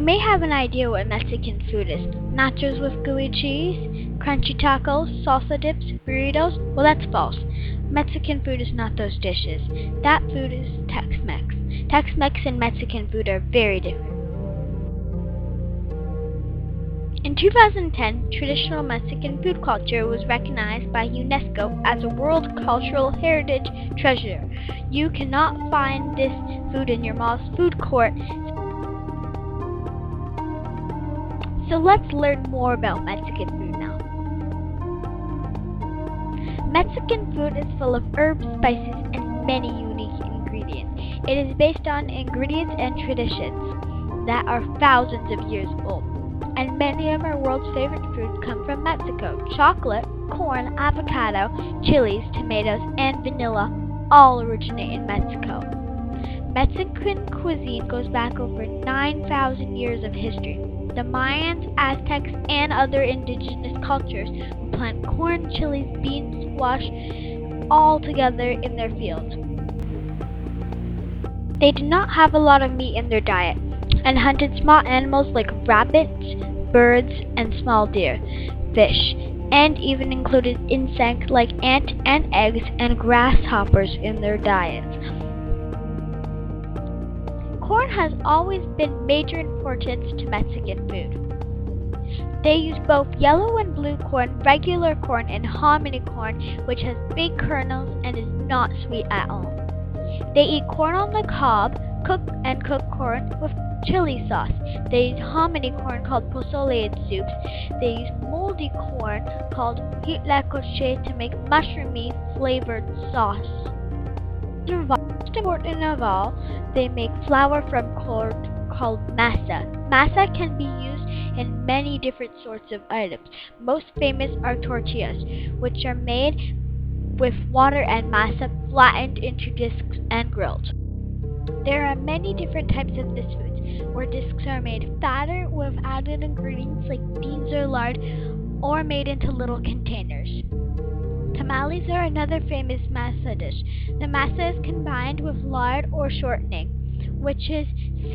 may have an idea what Mexican food is. Nachos with gooey cheese, crunchy tacos, salsa dips, burritos. Well, that's false. Mexican food is not those dishes. That food is Tex-Mex. Tex-Mex and Mexican food are very different. In 2010, traditional Mexican food culture was recognized by UNESCO as a World Cultural Heritage Treasure. You cannot find this food in your mall's food court. So let's learn more about Mexican food now. Mexican food is full of herbs, spices, and many unique ingredients. It is based on ingredients and traditions that are thousands of years old. And many of our world's favorite foods come from Mexico. Chocolate, corn, avocado, chilies, tomatoes, and vanilla all originate in Mexico. Mexican cuisine goes back over 9,000 years of history. The Mayans, Aztecs, and other indigenous cultures would plant corn, chilies, beans, squash, all together in their fields. They did not have a lot of meat in their diet, and hunted small animals like rabbits, birds, and small deer, fish, and even included insects like ants and eggs and grasshoppers in their diets. Corn has always been major importance to Mexican food. They use both yellow and blue corn, regular corn, and hominy corn, which has big kernels and is not sweet at all. They eat corn on the cob, cook corn with chili sauce. They use hominy corn called pozole in soups. They use moldy corn called huitlacoche to make mushroomy flavored sauce. Most important of all, they make flour from corn called masa. Masa can be used in many different sorts of items. Most famous are tortillas, which are made with water and masa flattened into discs and grilled. There are many different types of this food, where discs are made fatter with added ingredients like beans or lard, or made into little containers. Tamales are another famous masa dish. The masa is combined with lard or shortening, which is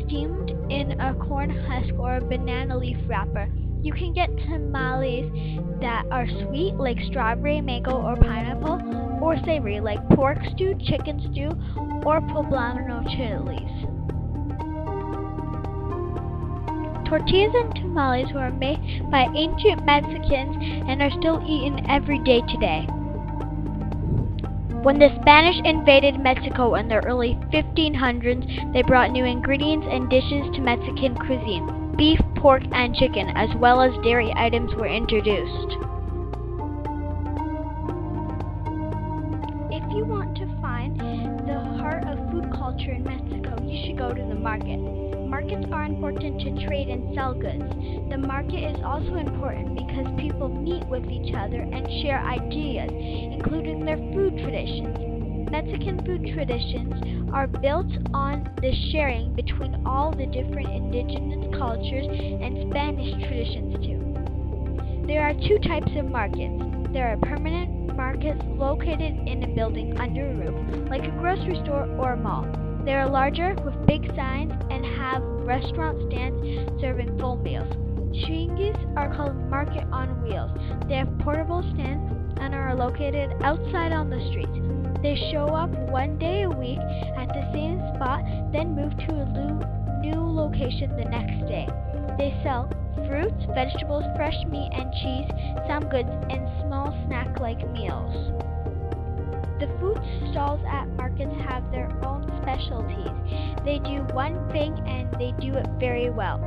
steamed in a corn husk or a banana leaf wrapper. You can get tamales that are sweet, like strawberry, mango, or pineapple, or savory, like pork stew, chicken stew, or poblano chilies. Tortillas and tamales were made by ancient Mexicans and are still eaten every day today. When the Spanish invaded Mexico in the early 1500s, they brought new ingredients and dishes to Mexican cuisine. Beef, pork, and chicken, as well as dairy items, were introduced. If you want to find the heart of food culture in Mexico, you should go to the market. Markets are important to trade and sell goods. The market is also important because people meet with each other and share ideas, including their food traditions. Mexican food traditions are built on the sharing between all the different indigenous cultures and Spanish traditions too. There are two types of markets. There are permanent markets located in a building under a roof, like a grocery store or a mall. They are larger, with big signs, and have restaurant stands serving full meals. Tianguis are called market on wheels. They have portable stands and are located outside on the streets. They show up one day a week at the same spot, then move to a new location the next day. They sell fruits, vegetables, fresh meat and cheese, some goods, and small snack-like meals. The food stalls at markets have their own specialties. They do one thing and they do it very well.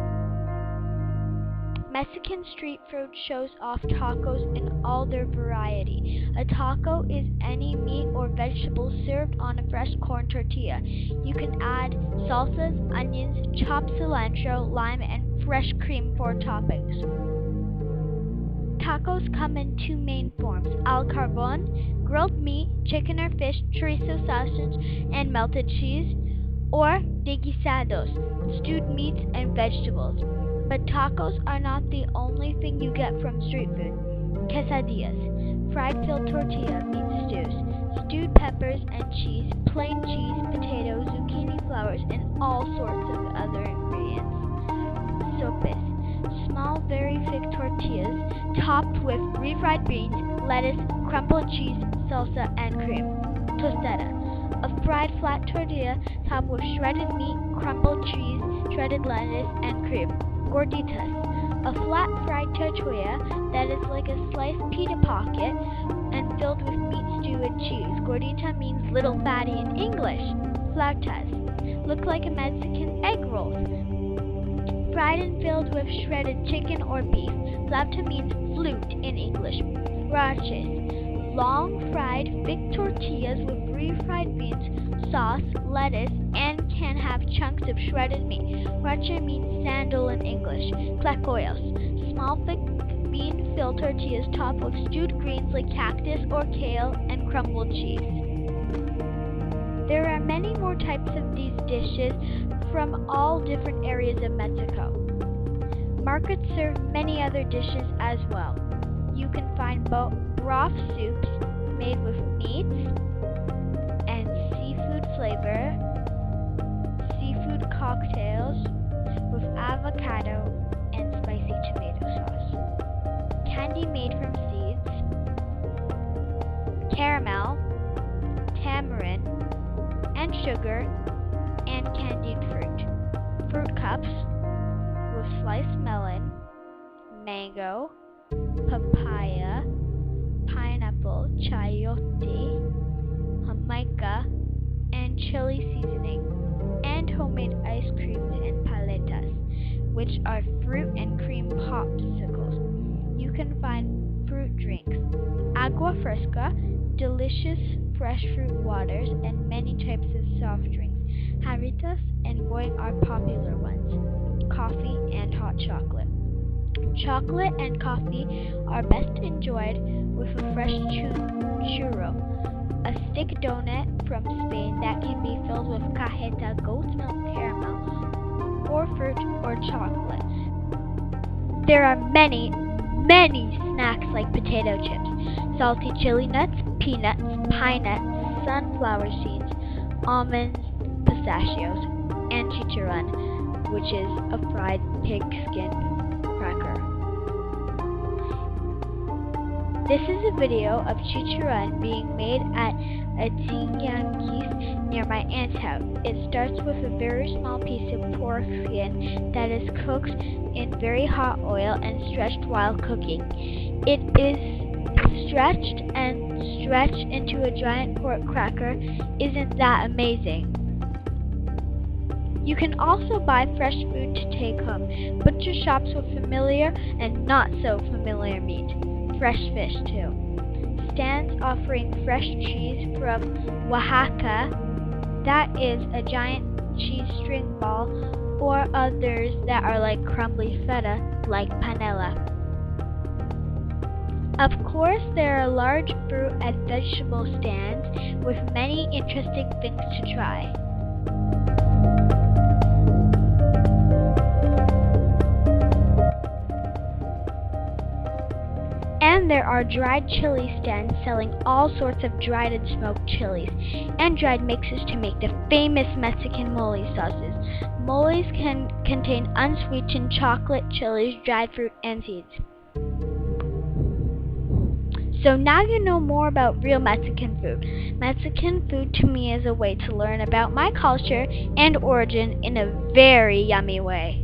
Mexican street food shows off tacos in all their variety. A taco is any meat or vegetable served on a fresh corn tortilla. You can add salsas, onions, chopped cilantro, lime, and fresh cream for toppings. Tacos come in two main forms: al carbon, grilled meat, chicken or fish, chorizo sausage, and melted cheese, or de guisados, stewed meats and vegetables. But tacos are not the only thing you get from street food. Quesadillas, fried filled tortilla meat stews, stewed peppers and cheese, plain cheese, potatoes, zucchini flowers, and all sorts of other ingredients. sopes, small very thick tortillas topped with refried beans, lettuce, crumbled cheese, salsa, and cream. Tostada, a fried flat tortilla topped with shredded meat, crumbled cheese, shredded lettuce, and cream. Gorditas, a flat fried tortilla that is like a sliced pita pocket and filled with meat stew and cheese. Gordita means little fatty in English. Flautas, look like a Mexican egg roll, fried and filled with shredded chicken or beef. Flauta means flute in English. Raches, long fried thick tortillas with refried beans, sauce, lettuce, and can have chunks of shredded meat. Rache means sandal in English. Tlacoyos, small thick bean-filled tortillas topped with stewed greens like cactus or kale and crumbled cheese. There are many more types of these dishes from all different areas of Mexico. Markets serve many other dishes as well. You can find broth soups made with meats and seafood flavor, seafood cocktails with avocado and spicy tomato sauce, candy made from seeds, caramel, tamarind, and sugar, and candied fruit. Fruit cups with sliced melon, mango, papaya, pineapple, chayote, jamaica, and chili seasoning, and homemade ice creams and paletas, which are fruit and cream popsicles. You can find fruit drinks, agua fresca, delicious fresh fruit waters, and many types of soft drinks. Jarritas and boing are popular ones. Coffee and hot chocolate. Chocolate and coffee are best enjoyed with a fresh churro, a stick donut from Spain that can be filled with cajeta, goat's milk caramel, or fruit or chocolate. There are many snacks like potato chips, salty chili nuts, peanuts, pine nuts, sunflower seeds, almonds, pistachios, and chicharron, which is a fried pigskin cracker. This is a video of chicharron being made at a tianguis near my aunt's house. It starts with a very small piece of pork skin that is cooked in very hot oil and stretched while cooking. It is stretched into a giant pork cracker. Isn't that amazing? You can also buy fresh food to take home. Butcher shops with familiar and not so familiar meat. Fresh fish too. Stands offering fresh cheese from Oaxaca, that is a giant cheese string ball, or others that are like crumbly feta, like panela. Of course, there are large fruit and vegetable stands with many interesting things to try. And there are dried chili stands selling all sorts of dried and smoked chilies, and dried mixes to make the famous Mexican mole sauces. Moles can contain unsweetened chocolate, chilies, dried fruit, and seeds. So now you know more about real Mexican food. Mexican food to me is a way to learn about my culture and origin in a very yummy way.